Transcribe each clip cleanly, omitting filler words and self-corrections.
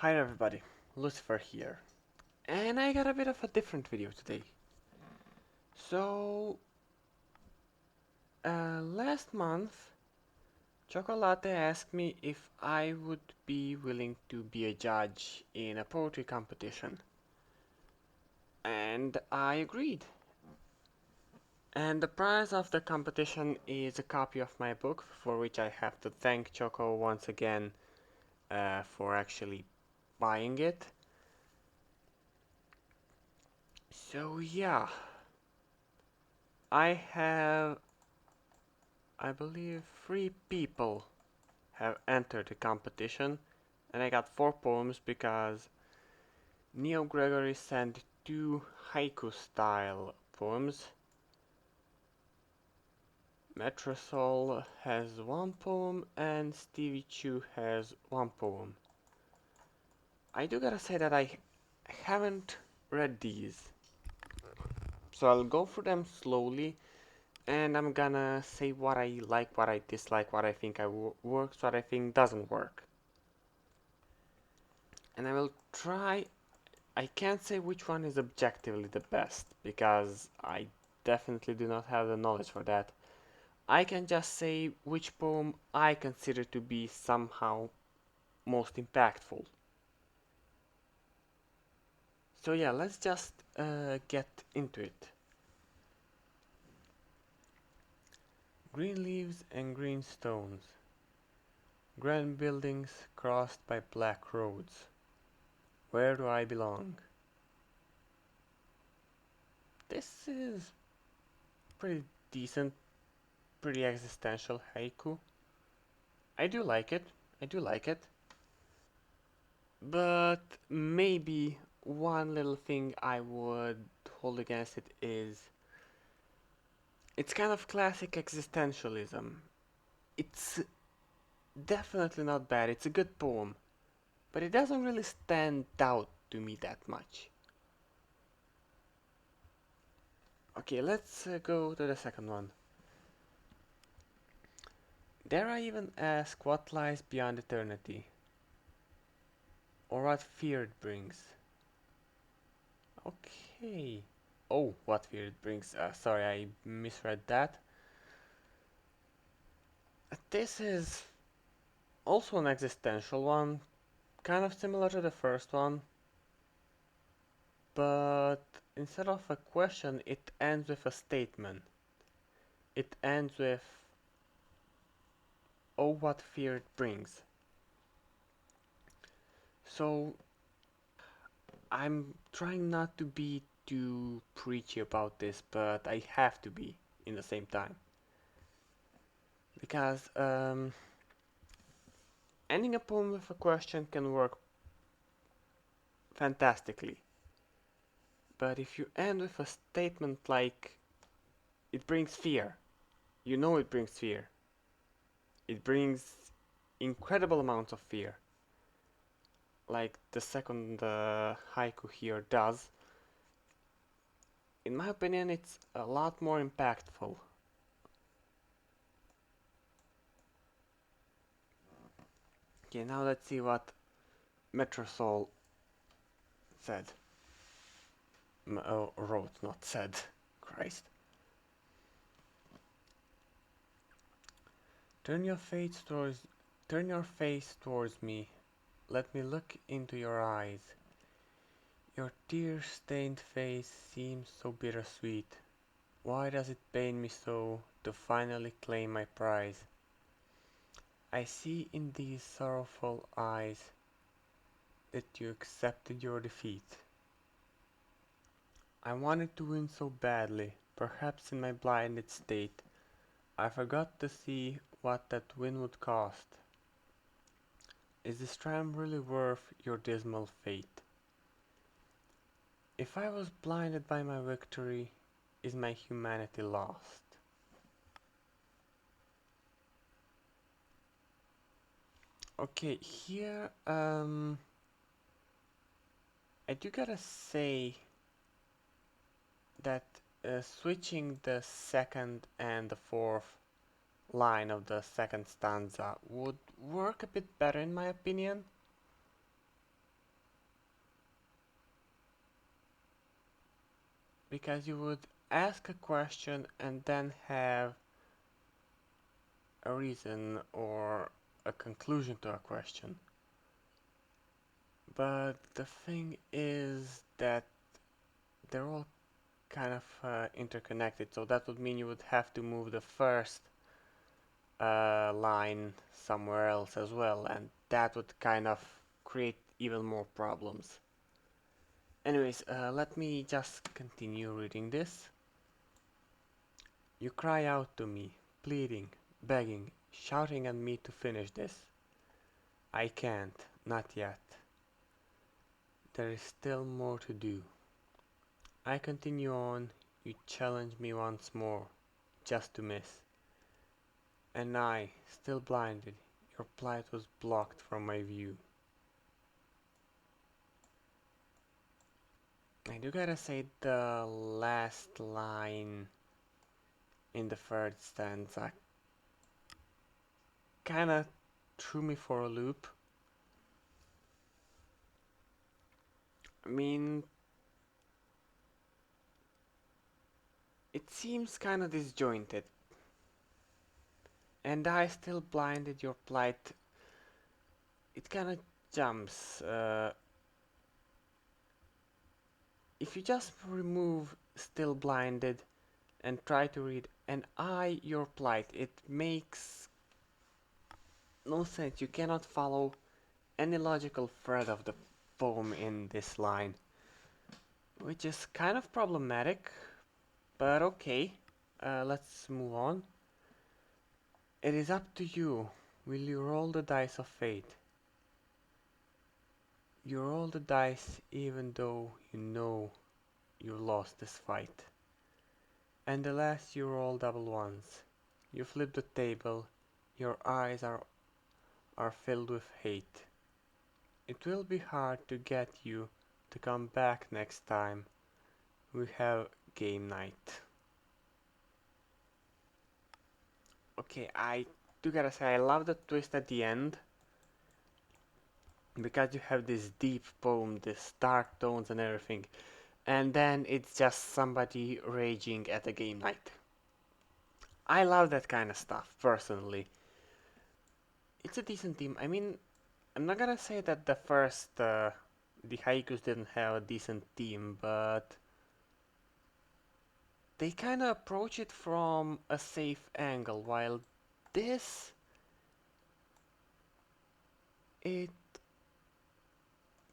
Hi everybody, Lucifer here, and I got a bit of a different video today. So, last month, Chocolate asked me if I would be willing to be a judge in a poetry competition, and I agreed. And the prize of the competition is a copy of my book, for which I have to thank Choco once again for actually buying it. So yeah, I have I believe 3 people have entered the competition, and I got 4 poems because Neil Gregory sent 2 haiku style poems. Metrosol has 1 poem and Stevie Chu has 1 poem. I do gotta say that I haven't read these, so I'll go through them slowly and I'm gonna say what I like, what I dislike, what I think works, what I think doesn't work. And I will try. I can't say which one is objectively the best, because I definitely do not have the knowledge for that. I can just say which poem I consider to be somehow most impactful. So yeah, let's just get into it. Green leaves and green stones, grand buildings crossed by black roads. Where do I belong? This is pretty decent, pretty existential haiku. I do like it. I do like it. But maybe one little thing I would hold against it is it's kind of classic existentialism. It's definitely not bad, it's a good poem, but it doesn't really stand out to me that much. Okay, let's go to the second one. Dare I even ask what lies beyond eternity? Or what fear it brings? Okay. Oh, what fear it brings. Sorry, I misread that. This is also an existential one, kind of similar to the first one, but instead of a question, it ends with a statement. It ends with, oh, what fear it brings. So I'm trying not to be too preachy about this, but I have to be in the same time. Because ending a poem with a question can work fantastically. But if you end with a statement like, it brings fear, you know it brings fear. It brings incredible amounts of fear, like the second haiku here does. In my opinion, it's a lot more impactful. Okay, now let's see what Metrosol said. Wrote, not said. Christ. Turn your face towards Turn your face towards me. Let me look into your eyes. Your tear-stained face seems so bittersweet. Why does it pain me so to finally claim my prize? I see in these sorrowful eyes that you accepted your defeat. I wanted to win so badly, perhaps in my blinded state. I forgot to see what that win would cost. Is this triumph really worth your dismal fate? If I was blinded by my victory, is my humanity lost? Okay, here, I do gotta say that switching the second and the fourth line of the second stanza would work a bit better in my opinion. because you would ask a question and then have a reason or a conclusion to a question. But the thing is that they're all kind of interconnected, so that would mean you would have to move the first line somewhere else as well, and that would kind of create even more problems. Anyways, let me just continue reading this. You cry out to me, pleading, begging, shouting at me to finish this. I can't, not yet. There is still more to do. I continue on, you challenge me once more, just to miss. And I, still blinded, your plight was blocked from my view. I do gotta say the last line in the third stanza kinda threw me for a loop. I mean, it seems kinda disjointed. And I still blinded your plight. It kinda jumps. If you just remove still blinded and try to read and I your plight, it makes no sense. You cannot follow any logical thread of the poem in this line, which is kind of problematic, but okay. Let's move on. It is up to you. Will you roll the dice of fate? You roll the dice even though you know you lost this fight. And the last you roll double ones. You flip the table. Your eyes are filled with hate. It will be hard to get you to come back next time we have game night. Okay, I do gotta say I love the twist at the end, because you have this deep poem, this dark tones and everything, and then it's just somebody raging at a game night. I love that kind of stuff, personally. It's a decent theme. I mean, I'm not gonna say that the haikus didn't have a decent theme, but they kind of approach it from a safe angle, while this, it,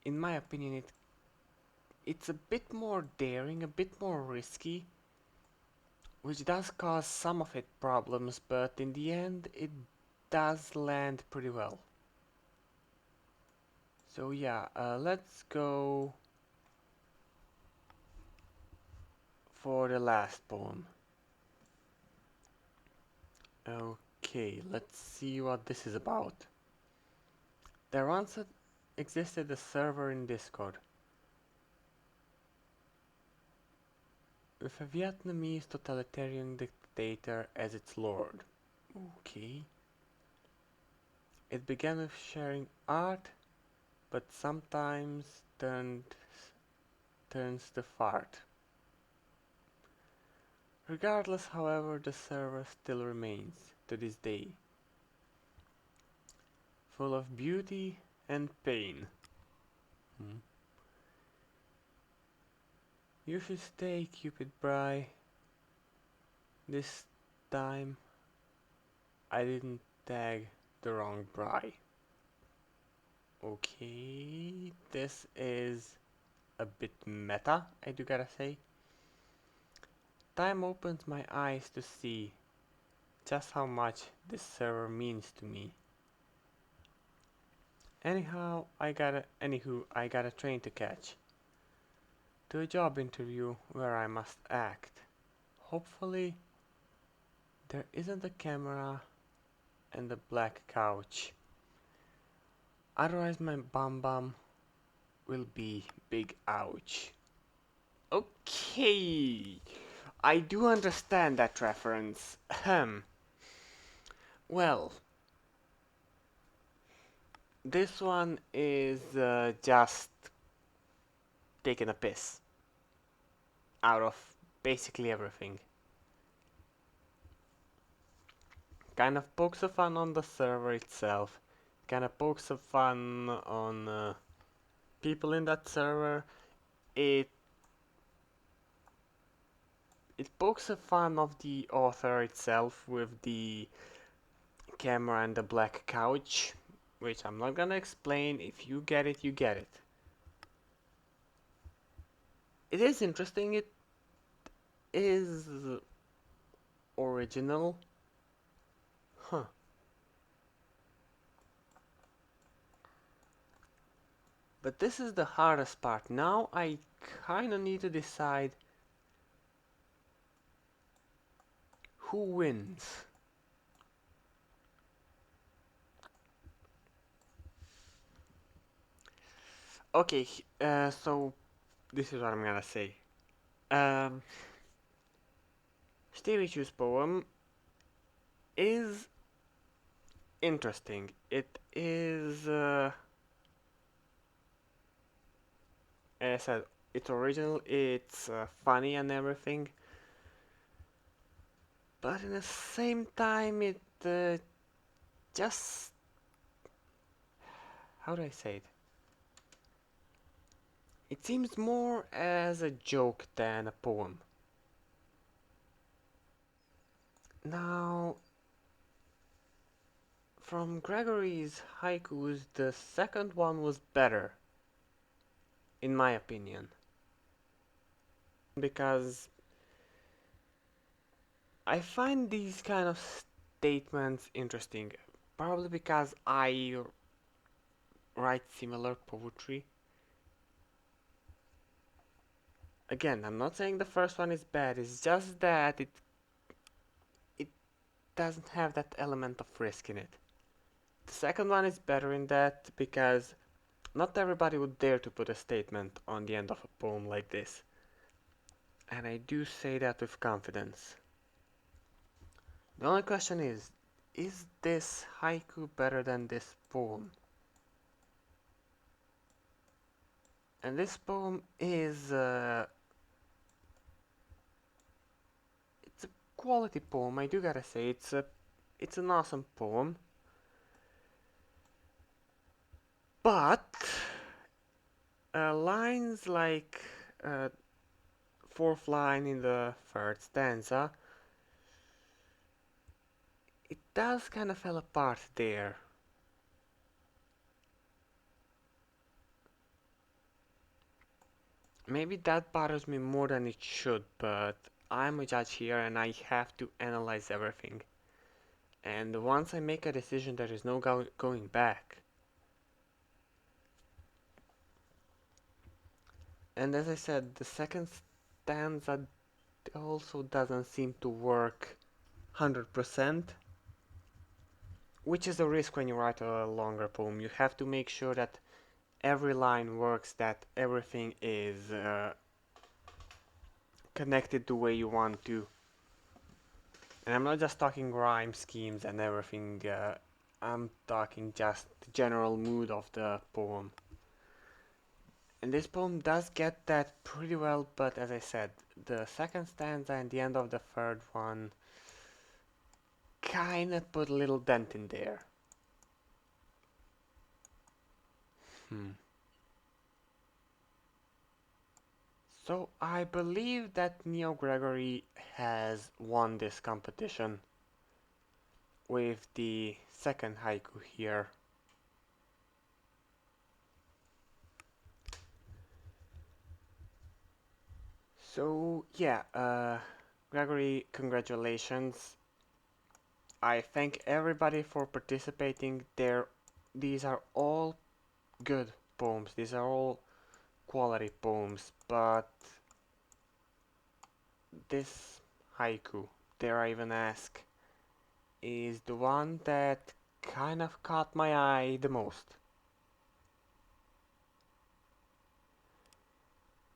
in my opinion, it's a bit more daring, a bit more risky, which does cause some of it problems, but in the end, it does land pretty well. So yeah, let's go for the last poem. Okay, let's see what this is about. There once existed a server in Discord with a Vietnamese totalitarian dictator as its lord. Okay. It began with sharing art, but sometimes turns to fart. Regardless, however, the server still remains, to this day, full of beauty and pain. Hmm. You should stay, Cupid Bry. This time I didn't tag the wrong Bry. Okay, this is a bit meta, I do gotta say. Time opens my eyes to see just how much this server means to me. Anywho, I got a train to catch. To a job interview where I must act. Hopefully, there isn't a camera and a black couch. Otherwise, my bum will be big ouch. Okay, I do understand that reference. Ahem. Well, this one is just taking a piss. out of basically everything. Kind of pokes of fun on the server itself, kind of pokes of fun on people in that server. It it pokes a fun of the author itself with the camera and the black couch, which I'm not gonna explain. If you get it, you get it. It is interesting. It is original. Huh. But this is the hardest part. Now I kinda need to decide who wins. Okay, so this is what I'm gonna say. Um, Stevie Chu's poem is interesting. It is, as I said, it's original, it's funny and everything, but in the same time, it just, how do I say it? It seems more as a joke than a poem. Now, from Gregory's haikus, the second one was better, in my opinion. Because I find these kind of statements interesting. Probably because I write similar poetry. Again, I'm not saying the first one is bad, it's just that it doesn't have that element of risk in it. The second one is better in that because not everybody would dare to put a statement on the end of a poem like this. And I do say that with confidence. The only question is this haiku better than this poem? And this poem is it's a quality poem. I do gotta say it's an awesome poem. But lines like fourth line in the third stanza, it does kind of fell apart there. Maybe that bothers me more than it should, but I'm a judge here and I have to analyze everything. And once I make a decision, there is no going back. And as I said, the second stanza also doesn't seem to work 100%, which is a risk when you write a longer poem. You have to make sure that every line works, that everything is connected the way you want to. And I'm not just talking rhyme schemes and everything, I'm talking just the general mood of the poem. And this poem does get that pretty well, but as I said, the second stanza and the end of the third one kinda put a little dent in there. So I believe that Neo Gregory has won this competition with the second haiku here. So yeah, Gregory, congratulations. I thank everybody for participating there. These are all good poems. These are all quality poems, but this haiku, dare I even ask, is the one that kind of caught my eye the most.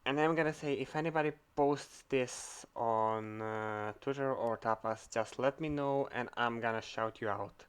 And I'm gonna say, if anybody posts this on Twitter or Tapas, just let me know and I'm gonna shout you out.